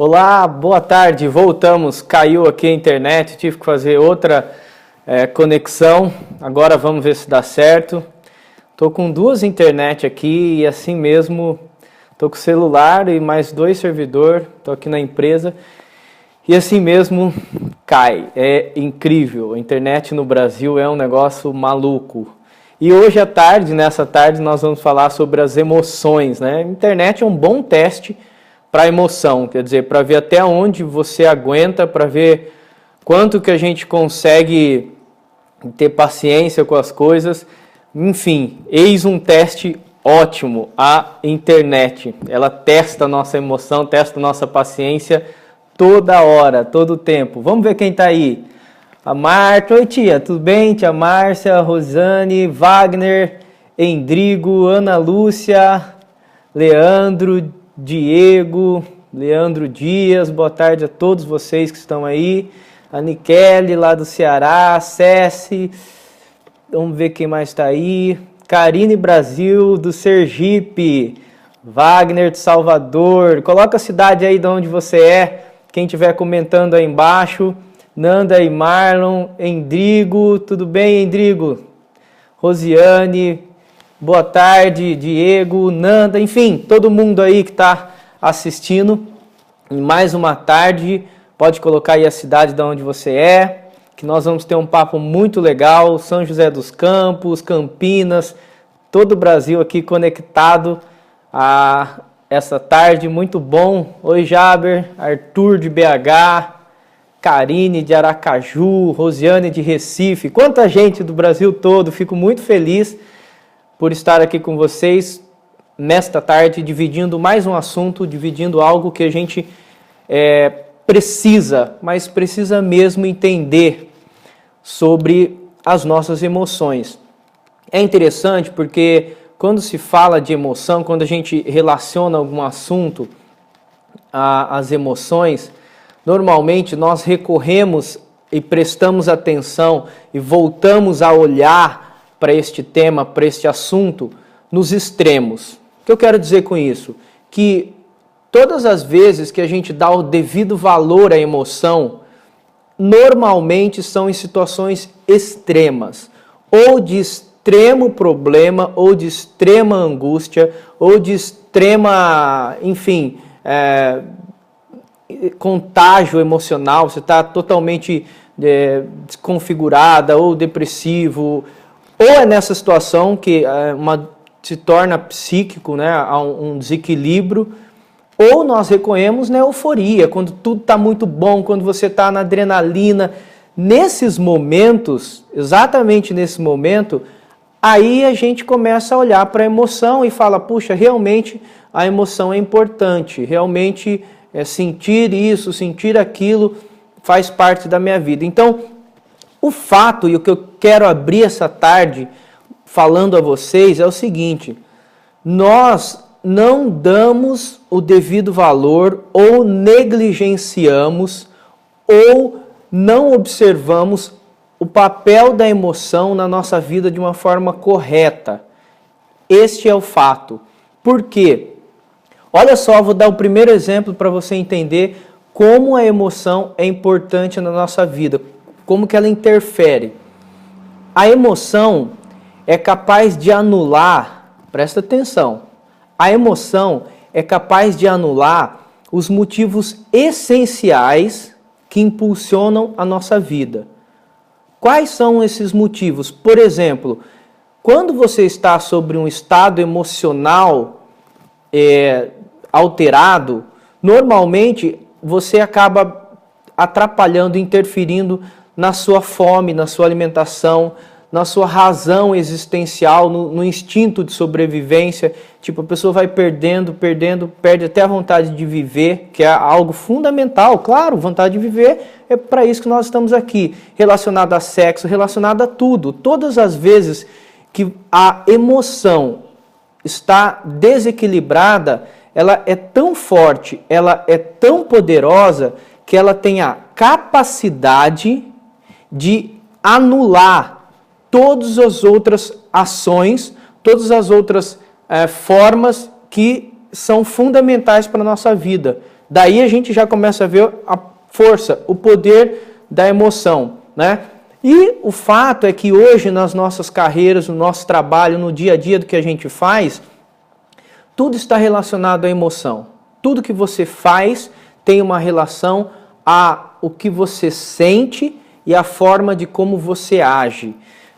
Olá, boa tarde, voltamos, caiu aqui a internet, tive que fazer outra conexão, agora vamos ver se dá certo. Estou com duas internet aqui e assim mesmo, estou com o celular e mais 2 servidores, estou aqui na empresa e assim mesmo cai, é incrível, a internet no Brasil é um negócio maluco. E hoje à tarde, nessa tarde, nós vamos falar sobre as emoções, né? A internet é um bom teste para emoção, quer dizer, para ver até onde você aguenta, para ver quanto que a gente consegue ter paciência com as coisas. Enfim, eis um teste ótimo, a internet. Ela testa a nossa emoção, testa a nossa paciência toda hora, todo tempo. Vamos ver quem está aí. A Marta, oi tia, tudo bem? Tia Márcia, Rosane, Wagner, Endrigo, Ana Lúcia, Leandro, Diego, Leandro Dias, boa tarde a todos vocês que estão aí. A Nikele lá do Ceará, Cessi, vamos ver quem mais está aí. Karine Brasil do Sergipe, Wagner de Salvador, coloca a cidade aí de onde você é, quem estiver comentando aí embaixo. Nanda e Marlon, Endrigo, tudo bem, Endrigo? Rosiane, boa tarde, Diego, Nanda, enfim, todo mundo aí que está assistindo em mais uma tarde, pode colocar aí a cidade de onde você é, que nós vamos ter um papo muito legal, São José dos Campos, Campinas, todo o Brasil aqui conectado a essa tarde, muito bom. Oi, Jaber, Arthur de BH, Karine de Aracaju, Rosiane de Recife, quanta gente do Brasil todo, fico muito feliz por estar aqui com vocês nesta tarde, dividindo mais um assunto, dividindo algo que a gente precisa, mas precisa mesmo entender sobre as nossas emoções. É interessante porque quando se fala de emoção, quando a gente relaciona algum assunto às emoções, normalmente nós recorremos e prestamos atenção e voltamos a olhar para este tema, para este assunto, nos extremos. O que eu quero dizer com isso? Que todas as vezes que a gente dá o devido valor à emoção, normalmente são em situações extremas, ou de extremo problema, ou de extrema angústia, ou de extrema, enfim, contágio emocional, você está totalmente desconfigurada ou depressivo, ou é nessa situação que se torna psíquico, né, há um desequilíbrio, ou nós recorremos na euforia, quando tudo está muito bom, quando você está na adrenalina. Nesses momentos, exatamente nesse momento, aí a gente começa a olhar para a emoção e fala, puxa, realmente a emoção é importante, realmente sentir isso, sentir aquilo faz parte da minha vida. Então, o fato e o que eu quero abrir essa tarde falando a vocês é o seguinte: nós não damos o devido valor ou negligenciamos ou não observamos o papel da emoção na nossa vida de uma forma correta. Este é o fato. Por quê? Olha só, vou dar o primeiro exemplo para você entender como a emoção é importante na nossa vida, como que ela interfere. A emoção é capaz de anular, presta atenção, a emoção é capaz de anular os motivos essenciais que impulsionam a nossa vida. Quais são esses motivos? Por exemplo, quando você está sobre um estado emocional alterado, normalmente você acaba atrapalhando, interferindo na sua fome, na sua alimentação, na sua razão existencial, no instinto de sobrevivência. Tipo, a pessoa vai perde até a vontade de viver, que é algo fundamental. Claro, vontade de viver é para isso que nós estamos aqui. Relacionado a sexo, relacionado a tudo. Todas as vezes que a emoção está desequilibrada, ela é tão forte, ela é tão poderosa, que ela tem a capacidade de anular todas as outras ações, todas as outras formas que são fundamentais para a nossa vida. Daí a gente já começa a ver a força, o poder da emoção, né? E o fato é que hoje nas nossas carreiras, no nosso trabalho, no dia a dia do que a gente faz, tudo está relacionado à emoção. Tudo que você faz tem uma relação a o que você sente e a forma de como você age.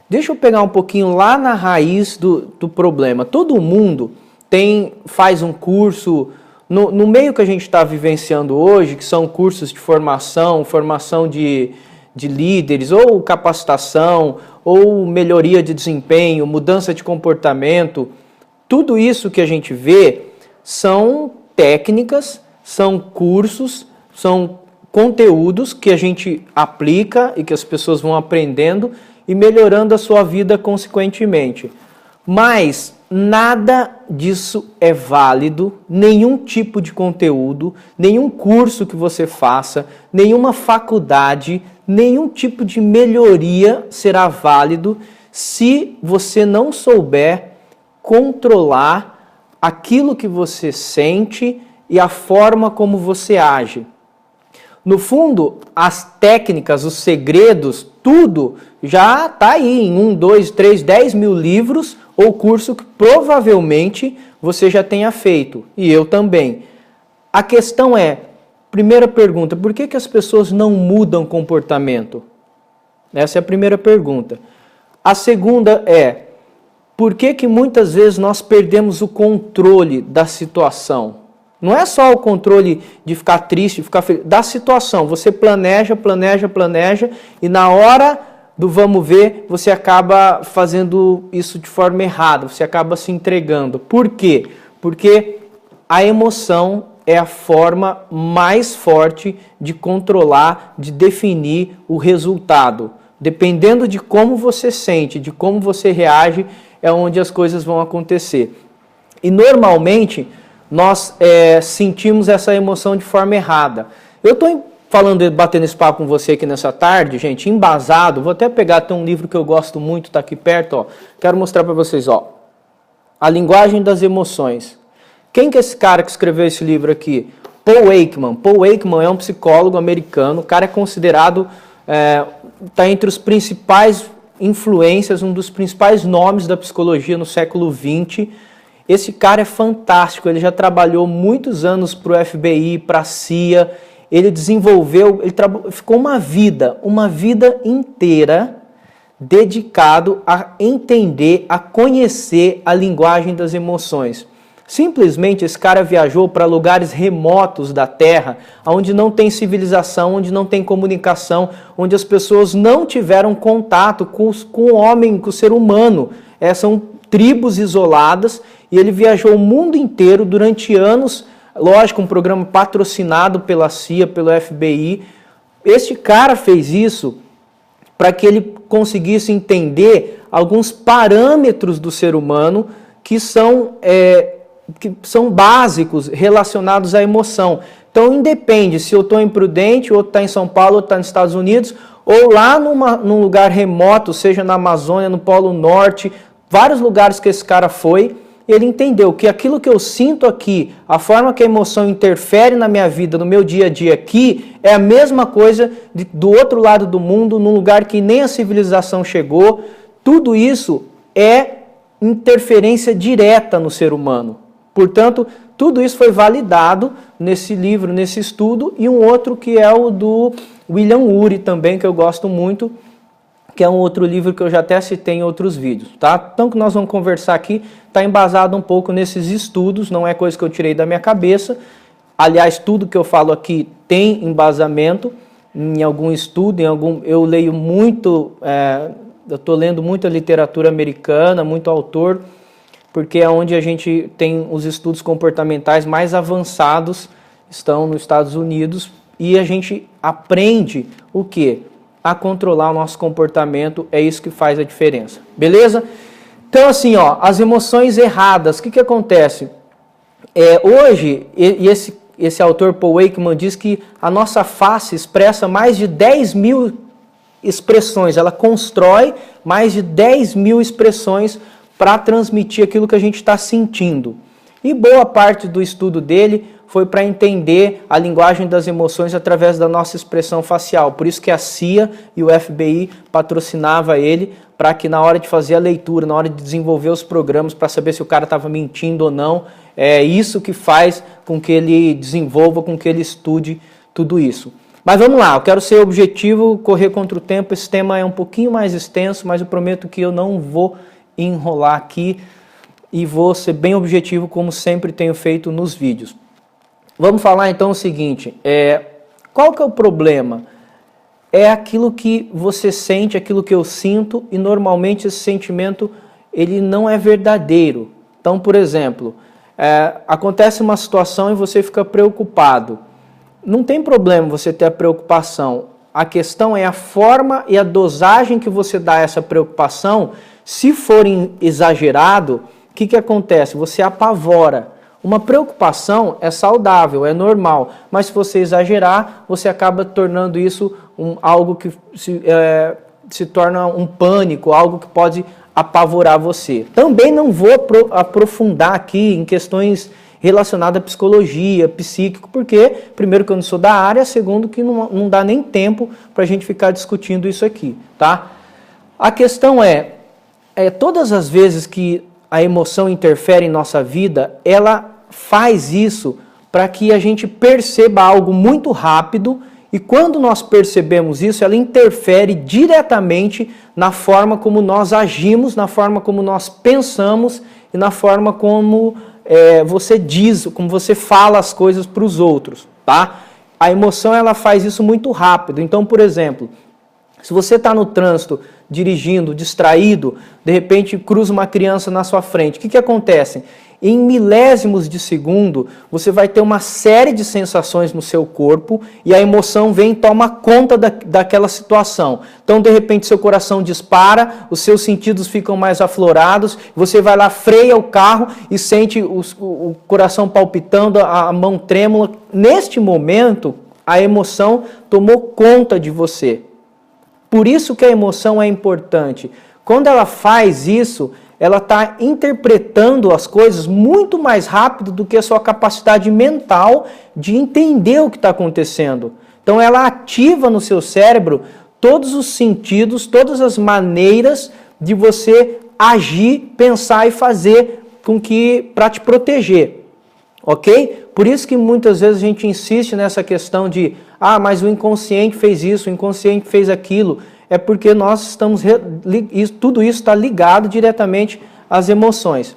Deixa eu pegar um pouquinho lá na raiz do problema. Todo mundo faz um curso, no meio que a gente está vivenciando hoje, que são cursos de formação de líderes, ou capacitação, ou melhoria de desempenho, mudança de comportamento. Tudo isso que a gente vê são técnicas, são cursos, são conteúdos que a gente aplica e que as pessoas vão aprendendo e melhorando a sua vida consequentemente. Mas nada disso é válido, nenhum tipo de conteúdo, nenhum curso que você faça, nenhuma faculdade, nenhum tipo de melhoria será válido se você não souber controlar aquilo que você sente e a forma como você age. No fundo, as técnicas, os segredos, tudo já está aí em 1, 2, 3, 10 mil livros ou curso que provavelmente você já tenha feito, e eu também. A questão é, primeira pergunta, por que as pessoas não mudam comportamento? Essa é a primeira pergunta. A segunda é, por que muitas vezes nós perdemos o controle da situação? Não é só o controle de ficar triste, de ficar feliz, da situação. Você planeja e na hora do vamos ver, você acaba fazendo isso de forma errada, você acaba se entregando. Por quê? Porque a emoção é a forma mais forte de controlar, de definir o resultado. Dependendo de como você sente, de como você reage, é onde as coisas vão acontecer. E normalmente nós sentimos essa emoção de forma errada. Eu estou batendo esse papo com você aqui nessa tarde, gente, embasado. Vou até pegar, tem um livro que eu gosto muito, está aqui perto, ó. Quero mostrar para vocês, ó. A Linguagem das Emoções. Quem que é esse cara que escreveu esse livro aqui? Paul Ekman. Paul Ekman é um psicólogo americano. O cara é considerado, está entre os principais influências, um dos principais nomes da psicologia no século XX. Esse cara é fantástico, ele já trabalhou muitos anos para o FBI, para a CIA, ele desenvolveu, ficou uma vida inteira dedicado a entender, a conhecer a linguagem das emoções. Simplesmente esse cara viajou para lugares remotos da Terra, onde não tem civilização, onde não tem comunicação, onde as pessoas não tiveram contato com o homem, com o ser humano. São tribos isoladas, e ele viajou o mundo inteiro durante anos, lógico, um programa patrocinado pela CIA, pelo FBI. Este cara fez isso para que ele conseguisse entender alguns parâmetros do ser humano que são básicos relacionados à emoção. Então, independe se eu estou imprudente, outro está em São Paulo, outro está nos Estados Unidos, ou lá num lugar remoto, seja na Amazônia, no Polo Norte, vários lugares que esse cara foi, ele entendeu que aquilo que eu sinto aqui, a forma que a emoção interfere na minha vida, no meu dia a dia aqui, é a mesma coisa do outro lado do mundo, num lugar que nem a civilização chegou. Tudo isso é interferência direta no ser humano. Portanto, tudo isso foi validado nesse livro, nesse estudo, e um outro que é o do William Ury também, que eu gosto muito, que é um outro livro que eu já até citei em outros vídeos, tá? Então, o que nós vamos conversar aqui está embasado um pouco nesses estudos, não é coisa que eu tirei da minha cabeça. Aliás, tudo que eu falo aqui tem embasamento em algum estudo, eu leio muito, eu estou lendo muita literatura americana, muito autor, porque é onde a gente tem os estudos comportamentais mais avançados, estão nos Estados Unidos, e a gente aprende o quê? A controlar o nosso comportamento, é isso que faz a diferença, beleza? Então assim, ó, as emoções erradas, o que acontece? Hoje, esse autor Paul Ekman diz que a nossa face expressa mais de 10 mil expressões, ela constrói mais de 10 mil expressões para transmitir aquilo que a gente está sentindo. E boa parte do estudo dele foi para entender a linguagem das emoções através da nossa expressão facial. Por isso que a CIA e o FBI patrocinava ele para que na hora de fazer a leitura, na hora de desenvolver os programas para saber se o cara estava mentindo ou não, é isso que faz com que ele desenvolva, com que ele estude tudo isso. Mas vamos lá, eu quero ser objetivo, correr contra o tempo. Esse tema é um pouquinho mais extenso, mas eu prometo que eu não vou enrolar aqui e vou ser bem objetivo, como sempre tenho feito nos vídeos. Vamos falar então o seguinte, qual que é o problema? É aquilo que você sente, aquilo que eu sinto, e normalmente esse sentimento ele não é verdadeiro. Então, por exemplo, acontece uma situação e você fica preocupado. Não tem problema você ter a preocupação. A questão é a forma e a dosagem que você dá a essa preocupação. Se for exagerado, o que acontece? Você apavora. Uma preocupação é saudável, é normal, mas se você exagerar, você acaba tornando isso algo que se torna um pânico, algo que pode apavorar você. Também não vou aprofundar aqui em questões relacionadas à psicologia, psíquico, porque, primeiro, que eu não sou da área, segundo, que não dá nem tempo para a gente ficar discutindo isso aqui, tá? A questão todas as vezes que a emoção interfere em nossa vida, ela faz isso para que a gente perceba algo muito rápido, e quando nós percebemos isso, ela interfere diretamente na forma como nós agimos, na forma como nós pensamos e na forma como você diz, como você fala as coisas para os outros, tá? A emoção ela faz isso muito rápido. Então, por exemplo, se você está no trânsito, dirigindo, distraído, de repente cruza uma criança na sua frente, o que acontece? Em milésimos de segundo, você vai ter uma série de sensações no seu corpo e a emoção vem e toma conta daquela situação. Então, de repente, seu coração dispara, os seus sentidos ficam mais aflorados, você vai lá, freia o carro e sente o coração palpitando, a mão trêmula. Neste momento, a emoção tomou conta de você. Por isso que a emoção é importante. Quando ela faz isso, ela está interpretando as coisas muito mais rápido do que a sua capacidade mental de entender o que está acontecendo. Então ela ativa no seu cérebro todos os sentidos, todas as maneiras de você agir, pensar e fazer para te proteger. Ok? Por isso que muitas vezes a gente insiste nessa questão de mas o inconsciente fez isso, o inconsciente fez aquilo. É porque nós estamos tudo isso está ligado diretamente às emoções.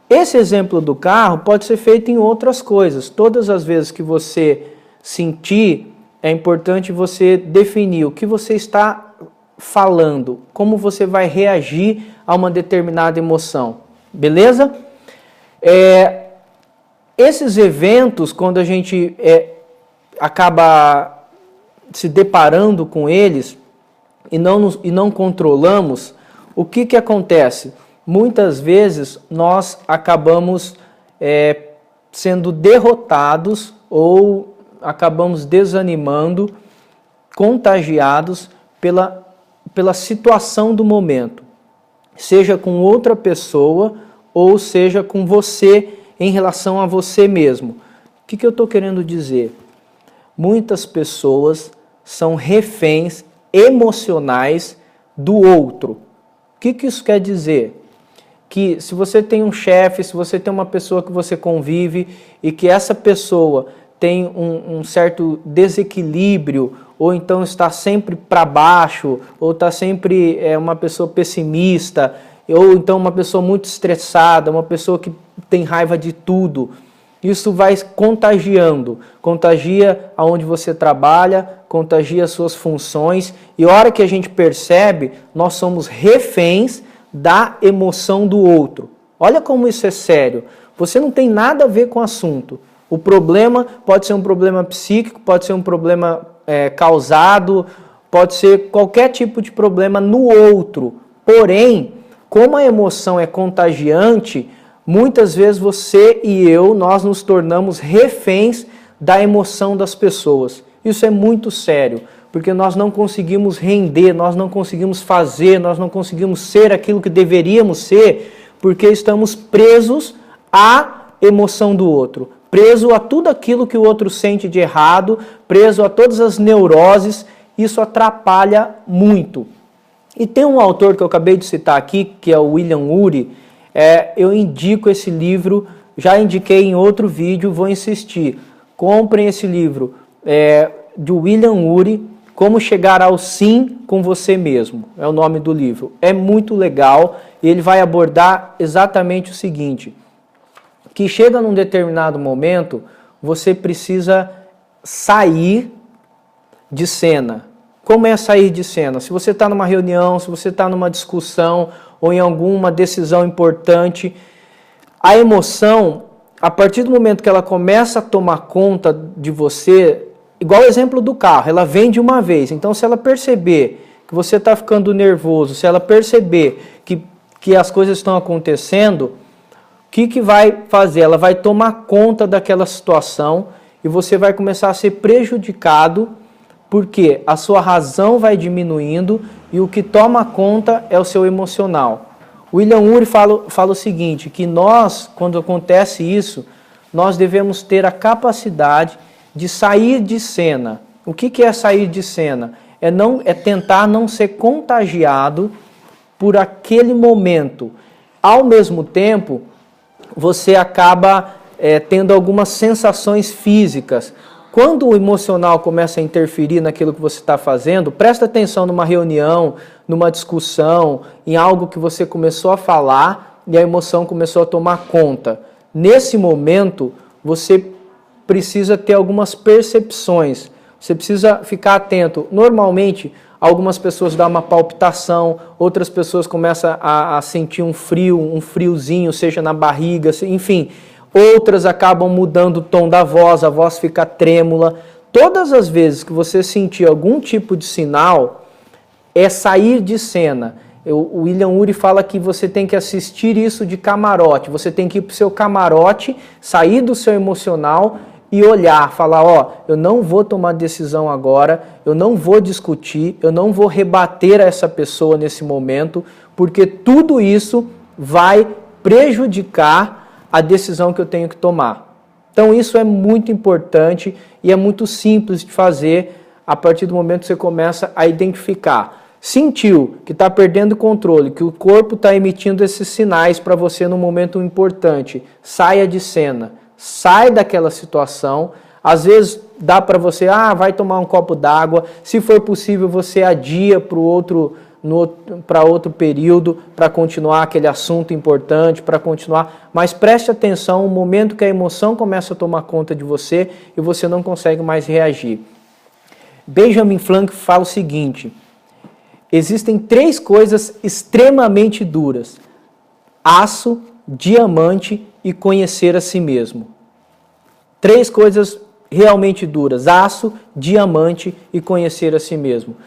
Esse exemplo do carro pode ser feito em outras coisas. Todas as vezes que você sentir, é importante você definir o que você está falando, como você vai reagir a uma determinada emoção. Beleza? Esses eventos, quando a gente acaba se deparando com eles, e não controlamos, o que acontece? Muitas vezes nós acabamos sendo derrotados ou acabamos desanimando, contagiados pela situação do momento. Seja com outra pessoa ou seja com você em relação a você mesmo. O que eu estou querendo dizer? Muitas pessoas são reféns emocionais do outro. O que isso quer dizer? Que se você tem um chefe, se você tem uma pessoa que você convive e que essa pessoa tem um certo desequilíbrio, ou então está sempre para baixo, ou está sempre uma pessoa pessimista, ou então uma pessoa muito estressada, uma pessoa que tem raiva de tudo, isso vai contagiando, contagia aonde você trabalha, contagia as suas funções, e a hora que a gente percebe, nós somos reféns da emoção do outro. Olha como isso é sério. Você não tem nada a ver com o assunto. O problema pode ser um problema psíquico, pode ser um problema causado, pode ser qualquer tipo de problema no outro. Porém, como a emoção é contagiante, muitas vezes você e eu, nós nos tornamos reféns da emoção das pessoas. Isso é muito sério, porque nós não conseguimos render, nós não conseguimos fazer, nós não conseguimos ser aquilo que deveríamos ser, porque estamos presos à emoção do outro, preso a tudo aquilo que o outro sente de errado, preso a todas as neuroses. Isso atrapalha muito. E tem um autor que eu acabei de citar aqui, que é o William Ury. Eu indico esse livro, já indiquei em outro vídeo, vou insistir. Comprem esse livro de William Ury, Como Chegar ao Sim com Você Mesmo. É o nome do livro. É muito legal e ele vai abordar exatamente o seguinte, que chega num determinado momento, você precisa sair de cena. Como é sair de cena? Se você está numa reunião, se você está numa discussão ou em alguma decisão importante, a emoção, a partir do momento que ela começa a tomar conta de você, igual o exemplo do carro, ela vem de uma vez. Então, se ela perceber que você está ficando nervoso, se ela perceber que as coisas estão acontecendo, o que vai fazer? Ela vai tomar conta daquela situação e você vai começar a ser prejudicado, porque a sua razão vai diminuindo e o que toma conta é o seu emocional. William Ury fala o seguinte, que nós, quando acontece isso, nós devemos ter a capacidade de sair de cena. O que é sair de cena? É tentar não ser contagiado por aquele momento. Ao mesmo tempo, você acaba tendo algumas sensações físicas. Quando o emocional começa a interferir naquilo que você está fazendo, presta atenção numa reunião, numa discussão, em algo que você começou a falar e a emoção começou a tomar conta. Nesse momento, você precisa ter algumas percepções. Você precisa ficar atento. Normalmente, algumas pessoas dão uma palpitação, outras pessoas começam a sentir um friozinho, seja na barriga, enfim. Outras acabam mudando o tom da voz, a voz fica trêmula. Todas as vezes que você sentir algum tipo de sinal, é sair de cena. O William Ury fala que você tem que assistir isso de camarote. Você tem que ir para o seu camarote, sair do seu emocional e olhar, falar, eu não vou tomar decisão agora, eu não vou discutir, eu não vou rebater a essa pessoa nesse momento, porque tudo isso vai prejudicar a decisão que eu tenho que tomar. Então isso é muito importante e é muito simples de fazer a partir do momento que você começa a identificar. Sentiu que está perdendo o controle, que o corpo está emitindo esses sinais para você num momento importante, saia de cena, sai daquela situação. Às vezes dá para você, vai tomar um copo d'água, se for possível você adia para outro período, para continuar aquele assunto importante, para continuar, mas preste atenção no momento que a emoção começa a tomar conta de você e você não consegue mais reagir. Benjamin Franklin fala o seguinte, existem 3 coisas extremamente duras, aço, diamante e conhecer a si mesmo. 3 coisas realmente duras, aço, diamante e conhecer a si mesmo.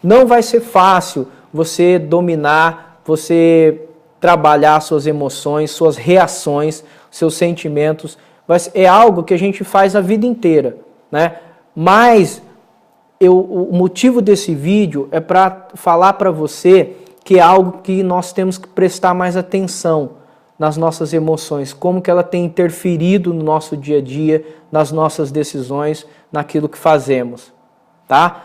Não vai ser fácil você dominar, você trabalhar suas emoções, suas reações, seus sentimentos. É algo que a gente faz a vida inteira, né? Mas o motivo desse vídeo é para falar para você que é algo que nós temos que prestar mais atenção nas nossas emoções, como que ela tem interferido no nosso dia a dia, nas nossas decisões, naquilo que fazemos, tá?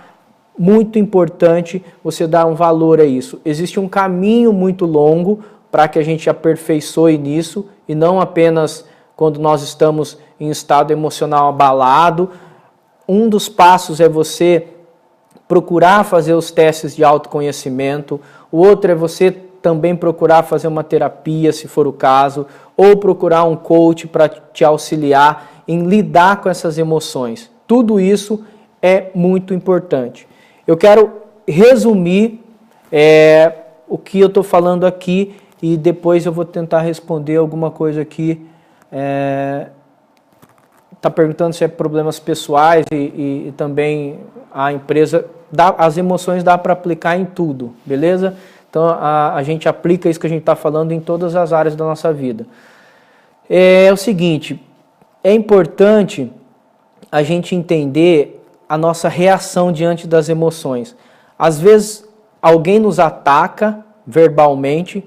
Muito importante você dar um valor a isso. Existe um caminho muito longo para que a gente aperfeiçoe nisso e não apenas quando nós estamos em estado emocional abalado. Um dos passos é você procurar fazer os testes de autoconhecimento. O outro é você também procurar fazer uma terapia, se for o caso, ou procurar um coach para te auxiliar em lidar com essas emoções. Tudo isso é muito importante. Eu quero resumir o que eu estou falando aqui e depois eu vou tentar responder alguma coisa aqui. Está perguntando se é problemas pessoais e também a empresa. As emoções dá para aplicar em tudo, beleza? Então a gente aplica isso que a gente está falando em todas as áreas da nossa vida. É o seguinte, é importante a gente entender a nossa reação diante das emoções. Às vezes alguém nos ataca verbalmente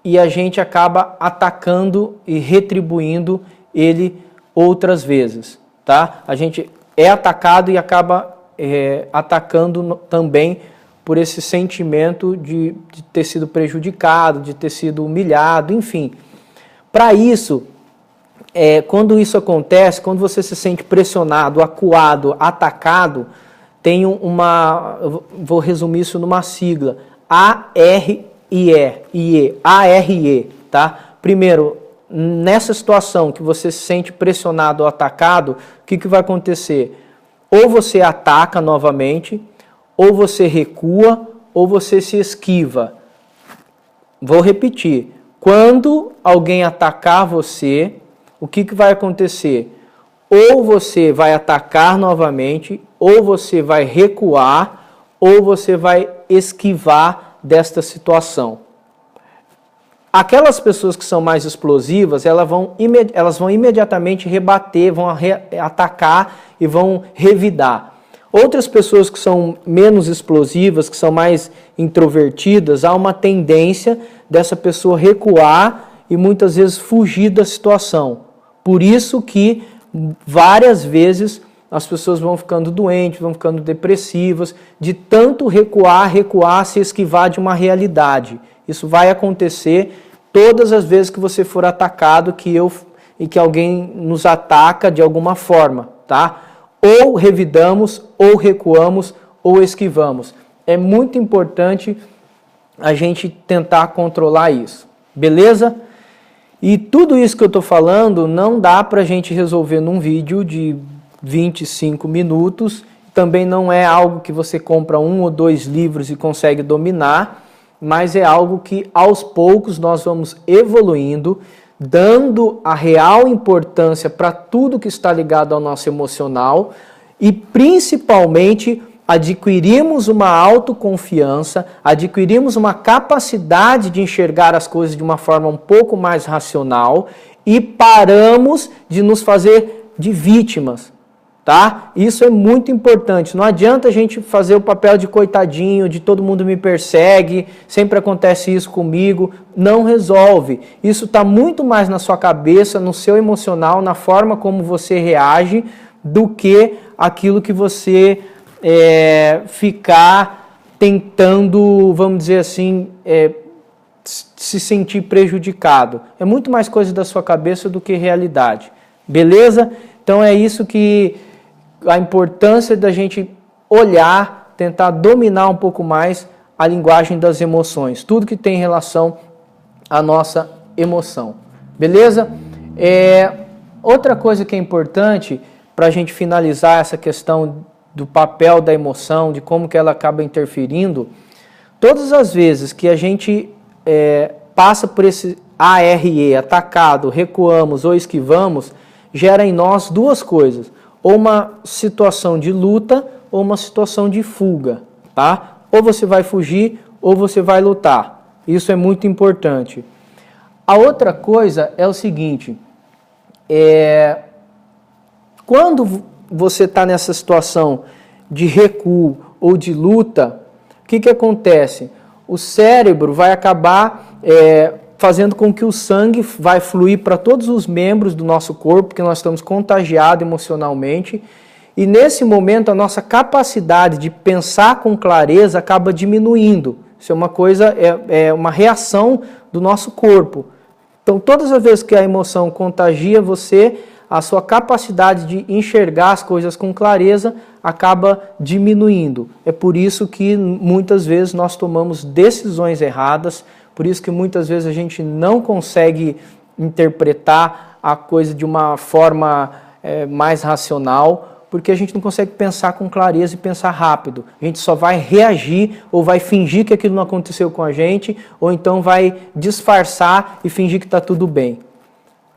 e a gente acaba atacando e retribuindo ele outras vezes, tá? A gente é atacado e acaba atacando também por esse sentimento de ter sido prejudicado, de ter sido humilhado, enfim. Para isso, quando isso acontece, quando você se sente pressionado, acuado, atacado, tem eu vou resumir isso numa sigla, ARE, tá? Primeiro, nessa situação que você se sente pressionado ou atacado, o que vai acontecer? Ou você ataca novamente, ou você recua, ou você se esquiva. Vou repetir. Quando alguém atacar você, o que vai acontecer? Ou você vai atacar novamente, ou você vai recuar, ou você vai esquivar desta situação. Aquelas pessoas que são mais explosivas, elas vão imediatamente rebater, vão atacar e vão revidar. Outras pessoas que são menos explosivas, que são mais introvertidas, há uma tendência dessa pessoa recuar e muitas vezes fugir da situação. Por isso que várias vezes as pessoas vão ficando doentes, vão ficando depressivas, de tanto recuar, se esquivar de uma realidade. Isso vai acontecer todas as vezes que você for atacado, e que alguém nos ataca de alguma forma, tá? Ou revidamos, ou recuamos, ou esquivamos. É muito importante a gente tentar controlar isso, beleza? E tudo isso que eu estou falando não dá para a gente resolver num vídeo de 25 minutos. Também não é algo que você compra 1 ou 2 livros e consegue dominar, mas é algo que aos poucos nós vamos evoluindo, dando a real importância para tudo que está ligado ao nosso emocional e principalmente adquirimos uma autoconfiança, adquirimos uma capacidade de enxergar as coisas de uma forma um pouco mais racional e paramos de nos fazer de vítimas, tá? Isso é muito importante. Não adianta a gente fazer o papel de coitadinho, de todo mundo me persegue, sempre acontece isso comigo. Não resolve. Isso está muito mais na sua cabeça, no seu emocional, na forma como você reage, do que aquilo que você ficar tentando, vamos dizer assim, se sentir prejudicado. É muito mais coisa da sua cabeça do que realidade. Beleza? Então é isso que a importância da gente olhar, tentar dominar um pouco mais a linguagem das emoções. Tudo que tem relação à nossa emoção. Beleza? Outra coisa que é importante para a gente finalizar essa questão do papel da emoção, de como que ela acaba interferindo, todas as vezes que a gente passa por esse ARE, atacado, recuamos ou esquivamos, gera em nós duas coisas, ou uma situação de luta ou uma situação de fuga, tá? Ou você vai fugir ou você vai lutar. Isso é muito importante. A outra coisa é o seguinte, quando você está nessa situação de recuo ou de luta, o que acontece? O cérebro vai acabar fazendo com que o sangue vai fluir para todos os membros do nosso corpo, porque nós estamos contagiados emocionalmente, e nesse momento a nossa capacidade de pensar com clareza acaba diminuindo. Isso é uma coisa, uma reação do nosso corpo. Então, todas as vezes que a emoção contagia você, a sua capacidade de enxergar as coisas com clareza acaba diminuindo. É por isso que muitas vezes nós tomamos decisões erradas, por isso que muitas vezes a gente não consegue interpretar a coisa de uma forma mais racional, porque a gente não consegue pensar com clareza e pensar rápido. A gente só vai reagir ou vai fingir que aquilo não aconteceu com a gente, ou então vai disfarçar e fingir que está tudo bem.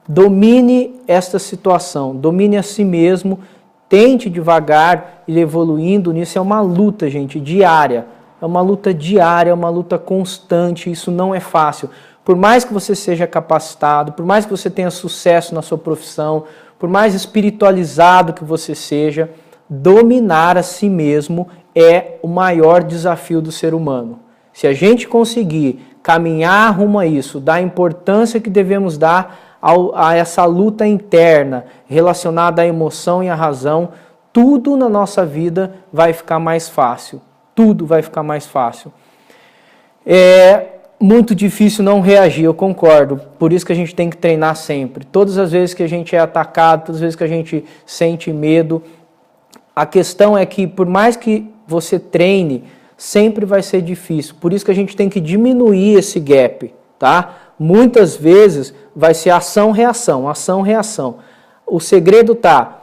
Domine esta situação, domine a si mesmo, tente devagar ir evoluindo nisso. É uma luta, gente, diária. É uma luta diária, é uma luta constante, isso não é fácil. Por mais que você seja capacitado, por mais que você tenha sucesso na sua profissão, por mais espiritualizado que você seja, dominar a si mesmo é o maior desafio do ser humano. Se a gente conseguir caminhar rumo a isso, dar a importância que devemos dar a essa luta interna relacionada à emoção e à razão, tudo na nossa vida vai ficar mais fácil. Tudo vai ficar mais fácil. É muito difícil não reagir, eu concordo. Por isso que a gente tem que treinar sempre. Todas as vezes que a gente é atacado, todas as vezes que a gente sente medo, a questão é que por mais que você treine, sempre vai ser difícil. Por isso que a gente tem que diminuir esse gap, tá? Muitas vezes vai ser ação-reação, ação-reação. O segredo tá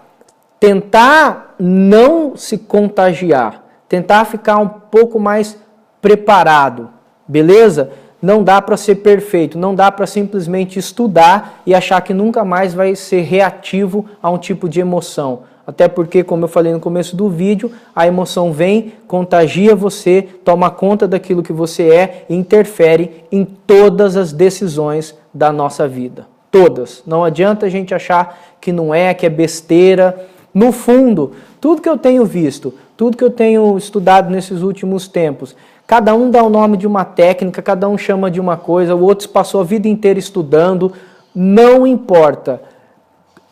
tentar não se contagiar, tentar ficar um pouco mais preparado, beleza? Não dá para ser perfeito, não dá para simplesmente estudar e achar que nunca mais vai ser reativo a um tipo de emoção. Até porque, como eu falei no começo do vídeo, a emoção vem, contagia você, toma conta daquilo que você é e interfere em todas as decisões da nossa vida. Todas. Não adianta a gente achar que não é, que é besteira. No fundo, tudo que eu tenho visto, tudo que eu tenho estudado nesses últimos tempos, cada um dá o nome de uma técnica, cada um chama de uma coisa, o outro passou a vida inteira estudando, não importa.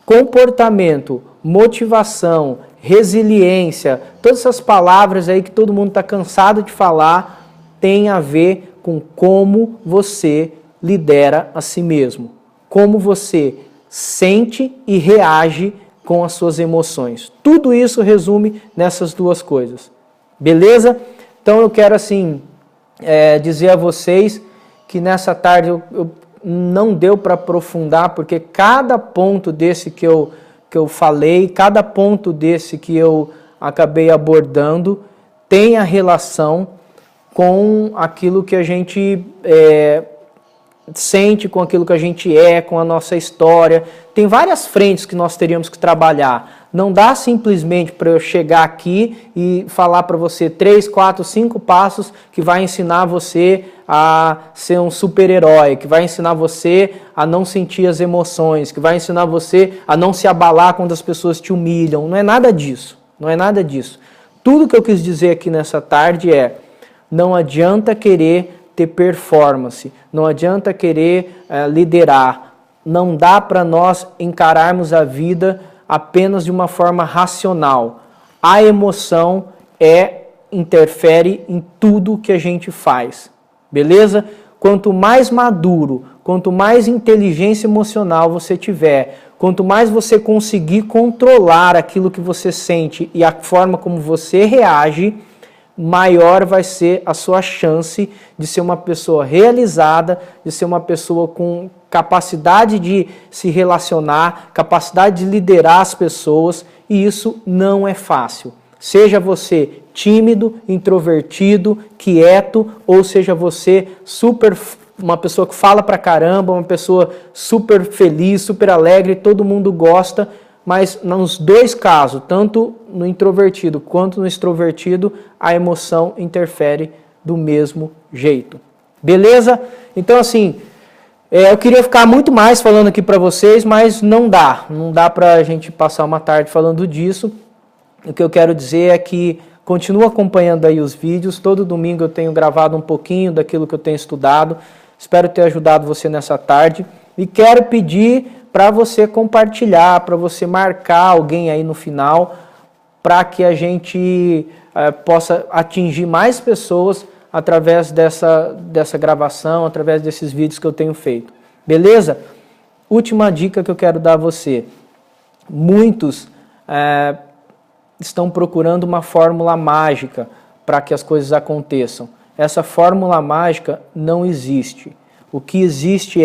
Comportamento, motivação, resiliência, todas essas palavras aí que todo mundo está cansado de falar, tem a ver com como você lidera a si mesmo, como você sente e reage com as suas emoções. Tudo isso resume nessas duas coisas. Beleza? Então eu quero assim dizer a vocês que nessa tarde eu não deu para aprofundar, porque cada ponto desse que eu falei, cada ponto desse que eu acabei abordando tem a relação com aquilo que a gente sente, com aquilo que a gente é, com a nossa história. Tem várias frentes que nós teríamos que trabalhar. Não dá simplesmente para eu chegar aqui e falar para você 3, 4, 5 passos que vai ensinar você a ser um super-herói, que vai ensinar você a não sentir as emoções, que vai ensinar você a não se abalar quando as pessoas te humilham. Não é nada disso. Não é nada disso. Tudo que eu quis dizer aqui nessa tarde não adianta querer ter performance, não adianta querer liderar. Não dá para nós encararmos a vida apenas de uma forma racional. A emoção interfere em tudo que a gente faz, beleza? Quanto mais maduro, quanto mais inteligência emocional você tiver, quanto mais você conseguir controlar aquilo que você sente e a forma como você reage, maior vai ser a sua chance de ser uma pessoa realizada, de ser uma pessoa com capacidade de se relacionar, capacidade de liderar as pessoas, e isso não é fácil. Seja você tímido, introvertido, quieto, ou seja você uma pessoa que fala pra caramba, uma pessoa super feliz, super alegre, todo mundo gosta, mas nos dois casos, tanto no introvertido quanto no extrovertido, a emoção interfere do mesmo jeito. Beleza? Então assim, eu queria ficar muito mais falando aqui para vocês, mas não dá para a gente passar uma tarde falando disso. O que eu quero dizer é que continua acompanhando aí os vídeos, todo domingo eu tenho gravado um pouquinho daquilo que eu tenho estudado, espero ter ajudado você nessa tarde e quero pedir para você compartilhar, para você marcar alguém aí no final, para que a gente possa atingir mais pessoas através dessa gravação, através desses vídeos que eu tenho feito. Beleza? Última dica que eu quero dar a você. Muitos estão procurando uma fórmula mágica para que as coisas aconteçam. Essa fórmula mágica não existe. O que existe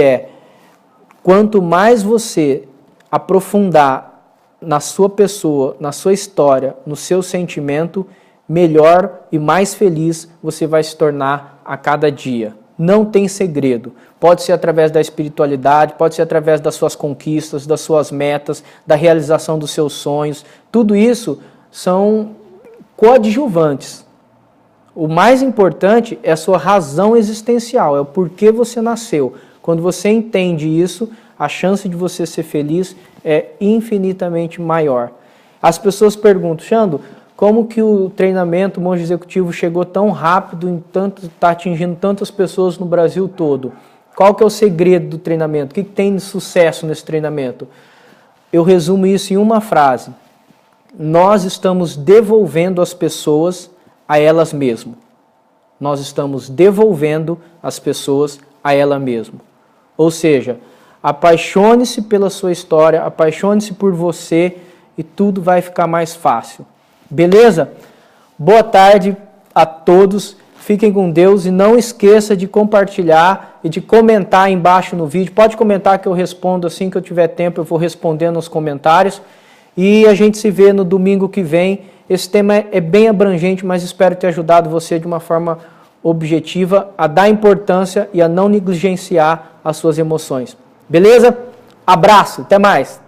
quanto mais você aprofundar na sua pessoa, na sua história, no seu sentimento, melhor e mais feliz você vai se tornar a cada dia. Não tem segredo. Pode ser através da espiritualidade, pode ser através das suas conquistas, das suas metas, da realização dos seus sonhos. Tudo isso são coadjuvantes. O mais importante é a sua razão existencial, é o porquê você nasceu. Quando você entende isso, a chance de você ser feliz é infinitamente maior. As pessoas perguntam, Xando, como que o treinamento Monge Executivo chegou tão rápido, está atingindo tantas pessoas no Brasil todo? Qual que é o segredo do treinamento? O que tem de sucesso nesse treinamento? Eu resumo isso em uma frase. Nós estamos devolvendo as pessoas a elas mesmas. Nós estamos devolvendo as pessoas a ela mesma. Ou seja, apaixone-se pela sua história, apaixone-se por você e tudo vai ficar mais fácil. Beleza? Boa tarde a todos, fiquem com Deus e não esqueça de compartilhar e de comentar embaixo no vídeo. Pode comentar que eu respondo assim que eu tiver tempo, eu vou respondendo nos comentários. E a gente se vê no domingo que vem. Esse tema é bem abrangente, mas espero ter ajudado você de uma forma objetiva a dar importância e a não negligenciar as suas emoções. Beleza? Abraço, até mais!